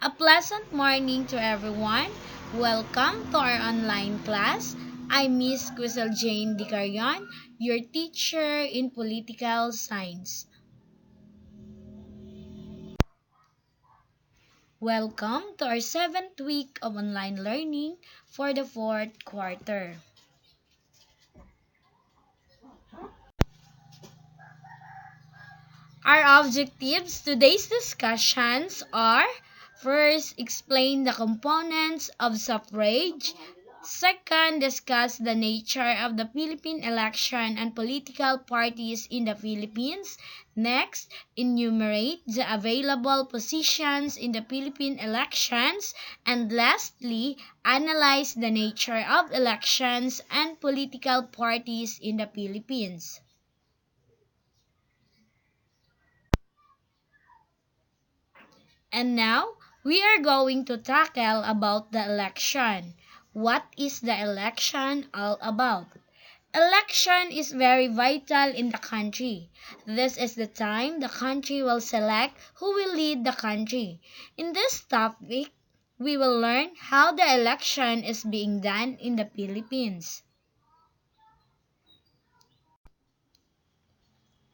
A pleasant morning to everyone. Welcome to our online class. I'm Miss Crystal Jane Dicarion, your teacher in political science. Welcome to our 7th week of online learning for the 4th quarter. Our objectives today's discussions are: first, explain the components of suffrage. Second, discuss the nature of the Philippine election and political parties in the Philippines. Next, enumerate the available positions in the Philippine elections. And lastly, analyze the nature of elections and political parties in the Philippines. And now, we are going to tackle about the election. What is the election all about? Election is very vital in the country. This is the time the country will select who will lead the country. In this topic, we will learn how the election is being done in the Philippines.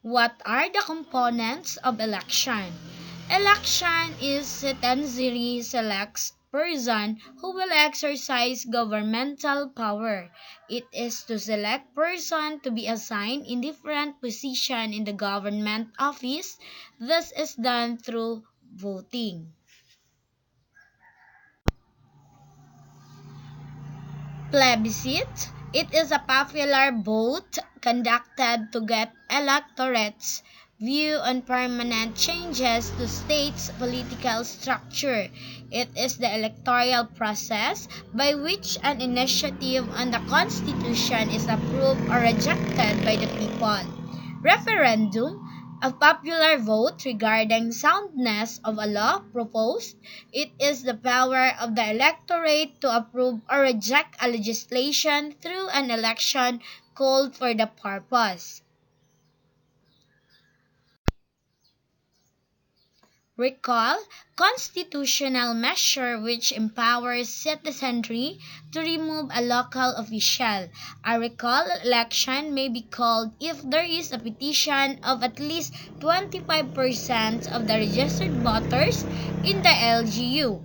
What are the components of election? Election is citizenry selects person who will exercise governmental power. It is to select person to be assigned in different position in the government office. This is done through voting. Plebiscite. It is a popular vote conducted to get electorate's view on permanent changes to state's political structure. It is the electoral process by which an initiative on the Constitution is approved or rejected by the people. Referendum. A popular vote regarding soundness of a law proposed. It is the power of the electorate to approve or reject a legislation through an election called for the purpose. Recall, constitutional measure which empowers citizenry to remove a local official. A recall election may be called if there is a petition of at least 25% of the registered voters in the LGU.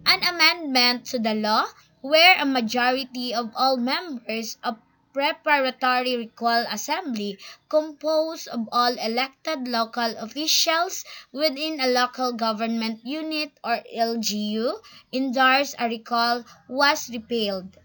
An amendment to the law where a majority of all members of preparatory recall assembly composed of all elected local officials within a local government unit or LGU endorse a recall was repealed.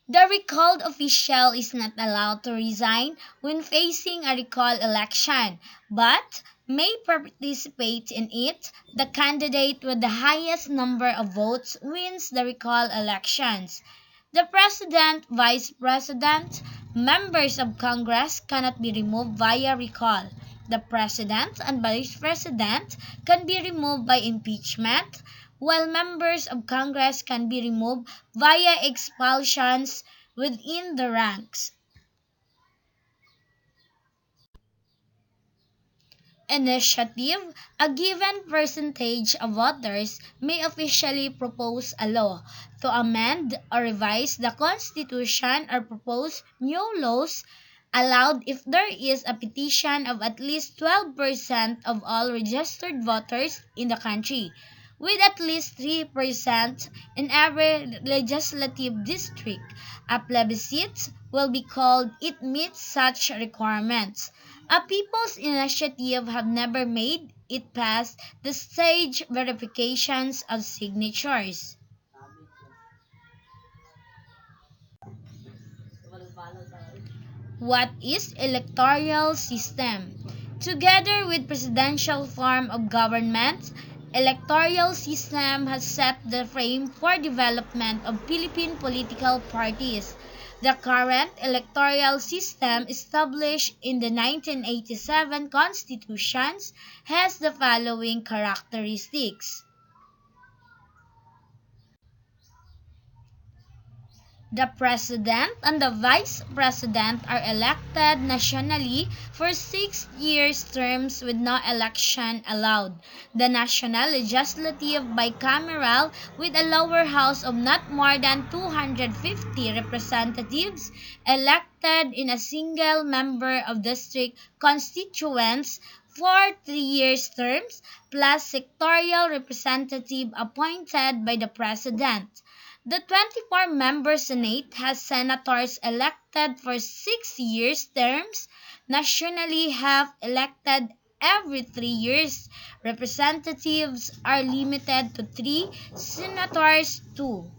The recalled official is not allowed to resign when facing a recall election, but may participate in it. The candidate with the highest number of votes wins the recall elections. The President, Vice President, members of Congress cannot be removed via recall. The President and Vice President can be removed by impeachment, while members of Congress can be removed via expulsions within the ranks. Initiative. A given percentage of voters may officially propose a law to amend or revise the Constitution or propose new laws allowed if there is a petition of at least 12% of all registered voters in the country, with at least 3% in every legislative district. A plebiscite will be called it meets such requirements. A people's initiative have never made it past the stage verifications of signatures. What is electoral system? Together with presidential form of government, electoral system has set the frame for development of Philippine political parties. The current electoral system established in the 1987 Constitution has the following characteristics. The President and the Vice President are elected nationally for 6 year terms with no election allowed. The National Legislative bicameral with a lower house of not more than 250 representatives elected in a single member of district constituents for 3 year terms plus sectorial representative appointed by the President. The 24-member Senate has senators elected for 6 year terms, nationally half elected every 3 years. Representatives are limited to three, senators two.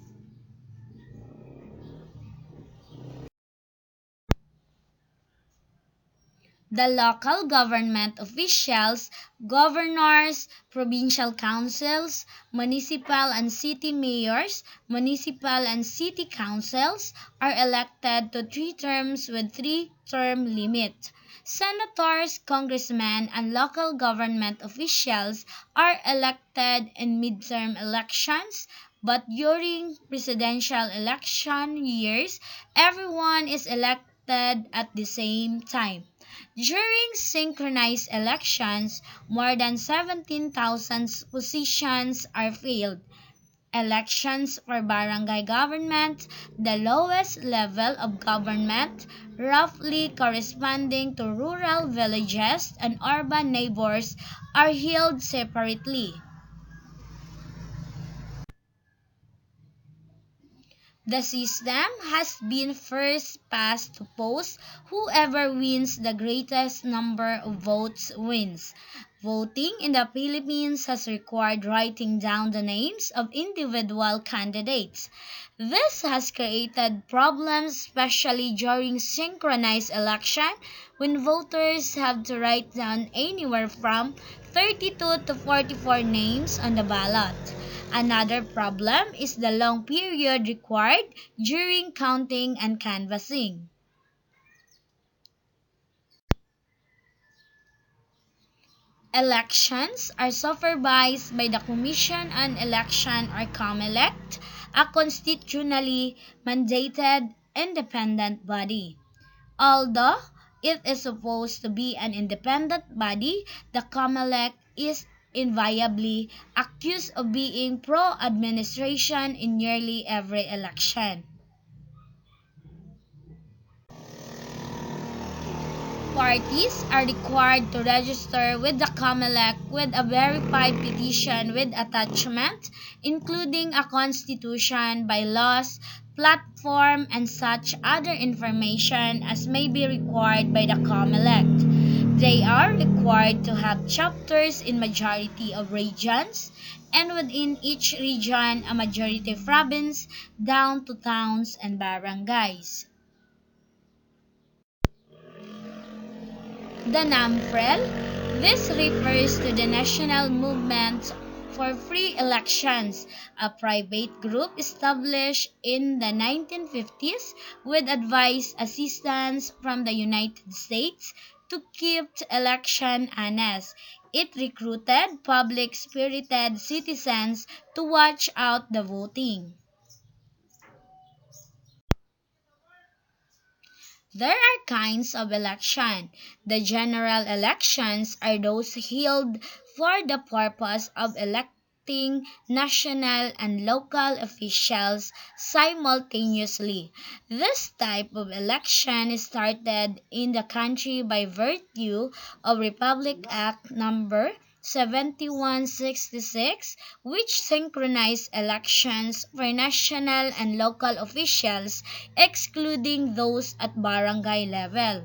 The local government officials, governors, provincial councils, municipal and city mayors, municipal and city councils are elected to 3 terms with 3 term limit. Senators, congressmen, and local government officials are elected in midterm elections, but during presidential election years, everyone is elected at the same time. During synchronized elections, more than 17,000 positions are filled. Elections for barangay government, the lowest level of government, roughly corresponding to rural villages and urban neighbors, are held separately. The system has been first past to post. Whoever wins the greatest number of votes wins. Voting in the Philippines has required writing down the names of individual candidates. This has created problems especially during synchronized election when voters have to write down anywhere from 32 to 44 names on the ballot. Another problem is the long period required during counting and canvassing. Elections are supervised by the Commission on Election or COMELEC, a constitutionally mandated independent body. Although it is supposed to be an independent body, the COMELEC is invariably accused of being pro-administration in nearly every election. Parties are required to register with the COMELEC with a verified petition with attachment, including a constitution, bylaws, platform, and such other information as may be required by the COMELEC. They are required to have chapters in majority of regions, and within each region a majority province down to towns and barangays. The NAMFREL. This refers to the National Movement for Free Elections, a private group established in the 1950s with advice assistance from the United States to keep election honest. It recruited public-spirited citizens to watch out the voting. There are kinds of election. The general elections are those held for the purpose of electing national and local officials simultaneously. This type of election started in the country by virtue of Republic Act No. 7166, which synchronized elections for national and local officials, excluding those at barangay level.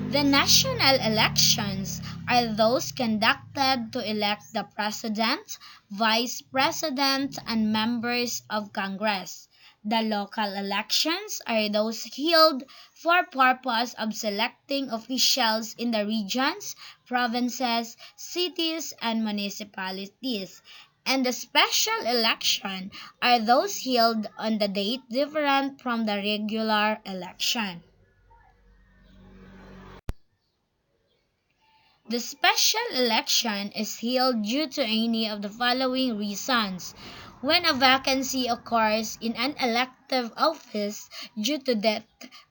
The national elections are those conducted to elect the President, Vice President, and members of Congress. The local elections are those held for purpose of selecting officials in the regions, provinces, cities, and municipalities. And the special election are those held on the date different from the regular election. The special election is held due to any of the following reasons. When a vacancy occurs in an elective office due to death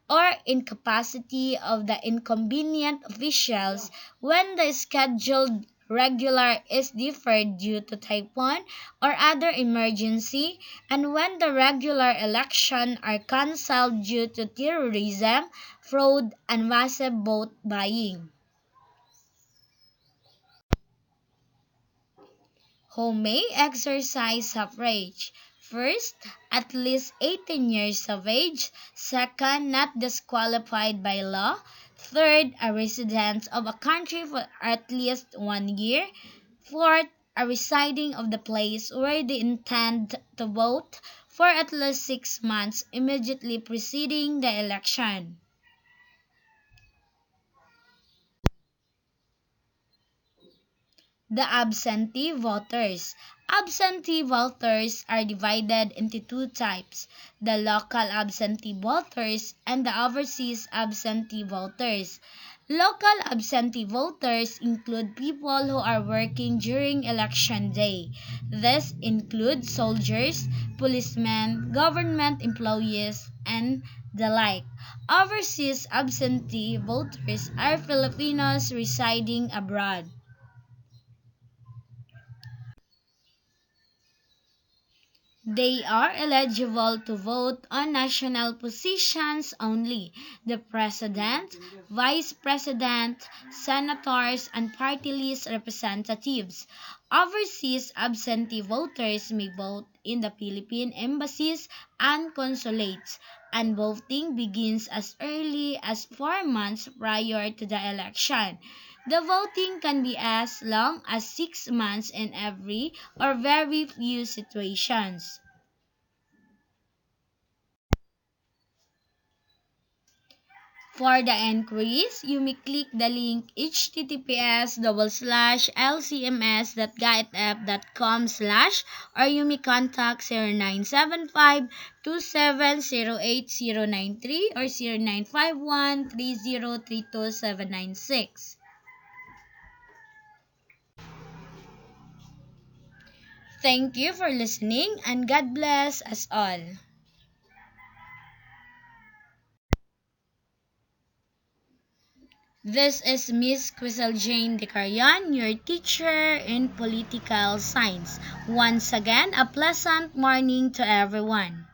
or incapacity of the inconvenient officials, when the scheduled regular is deferred due to typhoon or other emergency, and when the regular election are cancelled due to terrorism, fraud, and massive vote buying. Who may exercise suffrage. First, at least 18 years of age. Second, not disqualified by law. Third, a resident of a country for at least 1 year. Fourth, a residing of the place where they intend to vote for at least 6 months immediately preceding the election. The absentee voters. Absentee voters are divided into two types: the local absentee voters and the overseas absentee voters. Local absentee voters include people who are working during election day. This includes soldiers, policemen, government employees, and the like. Overseas absentee voters are Filipinos residing abroad. They are eligible to vote on national positions only: the president, vice president, senators, and party list representatives. Overseas absentee voters may vote in the Philippine embassies and consulates, and voting begins as early as 4 months prior to the election. The voting can be as long as 6 months in every or very few situations. For the enquiries, you may click the link https://lcms.gaitf.com/ or you may contact 0975-2708-093 or 0951-3032-796. Thank you for listening and God bless us all. This is Miss Crystal Jane Decarian, your teacher in political science. Once again, a pleasant morning to everyone.